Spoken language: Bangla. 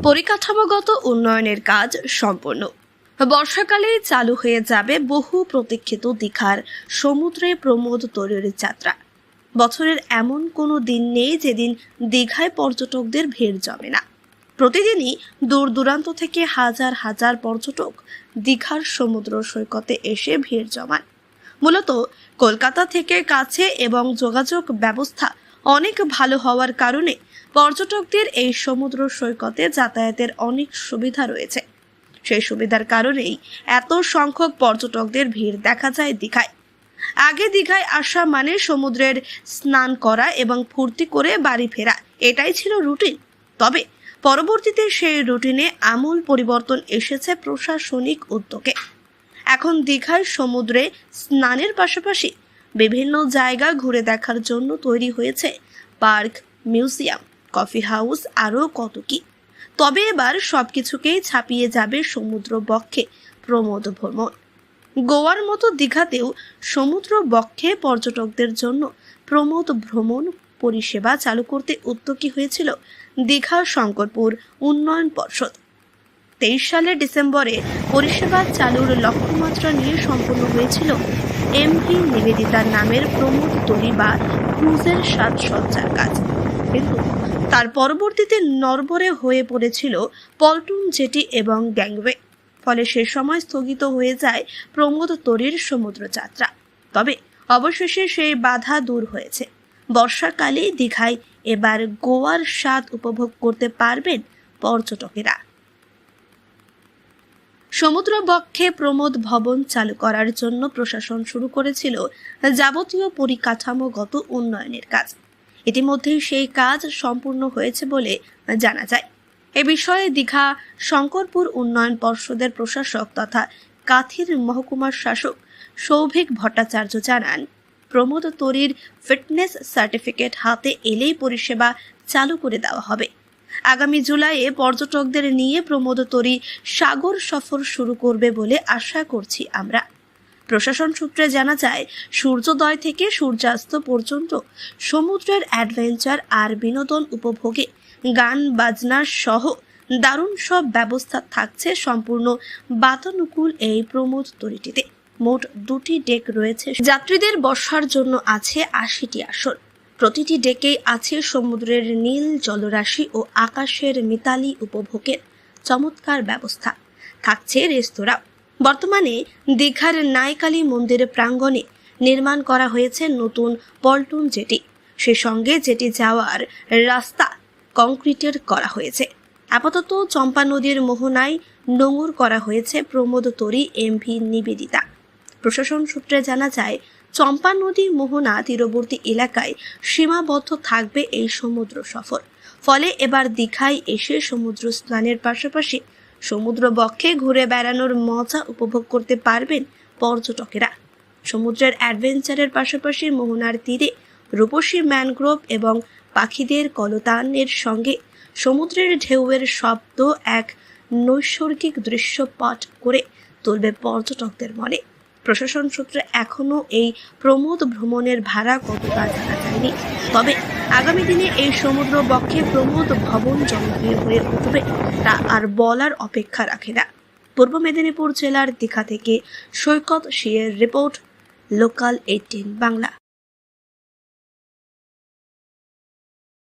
পরিকাঠামোগত উন্নয়নের কাজ সম্পূর্ণ। বর্ষাকালে চালু হয়ে যাবে বহু প্রতীক্ষিত দীঘার সমুদ্রে প্রমোদ তরীর যাত্রা। বছরের এমন কোনো দিন নেই যেদিন দীঘায় পর্যটকদের ভিড় জমে না। প্রতিদিনই দূর দূরান্ত থেকে হাজার হাজার পর্যটক দীঘার সমুদ্র সৈকতে এসে ভিড় জমান। মূলত কলকাতা থেকে কাছে এবং যোগাযোগ ব্যবস্থা অনেক ভালো হওয়ার কারণে পর্যটকদের এই সমুদ্র সৈকতে যাতায়াতের অনেক সুবিধা রয়েছে। সেই সুবিধার কারণেই এত সংখ্যক পর্যটকদের ভিড় দেখা যায় দীঘায়। আগে দীঘায় আসা মানে সমুদ্রের স্নান করা এবং ফুর্তি করে বাড়ি ফেরা, এটাই ছিল রুটিন। তবে পরবর্তীতে সেই রুটিনে আমূল পরিবর্তন এসেছে প্রশাসনিক উদ্যোগে। এখন দীঘায় সমুদ্রে স্নানের পাশাপাশি বিভিন্ন জায়গা ঘুরে দেখার জন্য তৈরি হয়েছে পার্ক, মিউজিয়াম, কফি হাউস, আরও কত কি। তবে এবার সবকিছুকেই ছাপিয়ে যাবে সমুদ্র বক্ষে প্রমোদ ভ্রমণ। গোয়ার মতো দীঘাতেও সমুদ্র বক্ষে পর্যটকদের জন্য প্রমোদ ভ্রমণ পরিষেবা চালু করতে উদ্যোগী হয়েছিল দীঘা শঙ্করপুর উন্নয়ন পর্ষদ। 23 সালের ডিসেম্বরে পরিষেবা চালুর লক্ষ্যমাত্রা নিয়ে সম্পন্ন হয়েছিল এমভি নিবেদিতার নামের প্রমোদ তরী বা ক্রুজের সাজসজ্জার কাজ। কিন্তু তার পরবর্তীতে নড়বড়ে হয়ে পড়েছিল পল্টন জেটি এবং গ্যাংওয়ে। ফলে সে সময় স্থগিত হয়ে যায় প্রমোদ তরীর সমুদ্র যাত্রা। তবে অবশেষে সেই বাধা দূর হয়েছে। বর্ষাকালে দীঘায় এবার গোয়ার স্বাদ উপভোগ করতে পারবেন পর্যটকেরা। সমুদ্র বক্ষে প্রমোদ ভবন চালু করার জন্য প্রশাসন শুরু করেছিল যাবতীয় পরিকাঠামোগত উন্নয়নের কাজ। ইতিমধ্যেই সেই কাজ সম্পূর্ণ হয়েছে বলে জানা যায়। এ বিষয়ে দীঘা শঙ্করপুর উন্নয়ন পর্ষদের প্রশাসক তথা কাথির মহকুমার শাসক সৌভিক ভট্টাচার্য জানান, প্রমোদ তরীর ফিটনেস সার্টিফিকেট হাতে এলেই পরিষেবা চালু করে দেওয়া হবে। আগামী জুলাইয়ে পর্যটকদের নিয়ে প্রমোদ তরী সাগর সফর শুরু করবে বলে আশা করছি আমরা। প্রশাসন সূত্রে জানা যায়, সূর্যোদয় থেকে সূর্যাস্ত পর্যন্ত সমুদ্রের অ্যাডভেঞ্চার আর বিনোদন উপভোগে গান বাজনা সহ দারুণ সব ব্যবস্থা থাকছে সম্পূর্ণ বাতানুকূল এই প্রমোদ তরীটিতে। মোট 2টি ডেক রয়েছে। যাত্রীদের বসার জন্য আছে 80টি আসন। প্রতিটি ডেকেই আছে সমুদ্রের নীল জলরাশি ও আকাশের মিতালি উপভোগের চমৎকার ব্যবস্থা। থাকছে রেস্তোরাঁ। বর্তমানে দীঘার নাইকালী মন্দিরের প্রাঙ্গণে নির্মাণ করা হয়েছে নতুন পল্টন জেটি। সে সঙ্গে জেটি যাওয়ার রাস্তা কংক্রিটের করা হয়েছে। আপাতত চম্পা নদীর মোহনায় নোঙর করা হয়েছে প্রমোদ তরী এমভি নিবেদিতা। প্রশাসন সূত্রে জানা যায়, চম্পা নদী মোহনা তীরবর্তী এলাকায় সীমাবদ্ধ থাকবে এই সমুদ্র সফর। ফলে এবার দীঘায় এসে সমুদ্র স্নানের পাশাপাশি সমুদ্র বক্ষে ঘুরে বেড়ানোর মজা উপভোগ করতে পারবেন পর্যটকেরা। সমুদ্রের অ্যাডভেঞ্চারের পাশাপাশি মোহনার তীরে রূপসী ম্যানগ্রোভ এবং পাখিদের কলতানের সঙ্গে সমুদ্রের ঢেউয়ের শব্দ এক নৈসর্গিক দৃশ্যপট করে তুলবে পর্যটকদের মনে। প্রশাসন সূত্রে এখনও এই প্রমোদ ভ্রমণের ভাড়া কতটা জানা যায়নি। তবে আগামী দিনে এই সমুদ্র বক্ষে প্রমোদ ভবন জনপ্রিয় হয়ে উঠবে তা আর বলার অপেক্ষা রাখে না। পূর্ব মেদিনীপুর জেলার দীঘা থেকে সৈকত সিয়ের রিপোর্ট, লোকাল 18 বাংলা।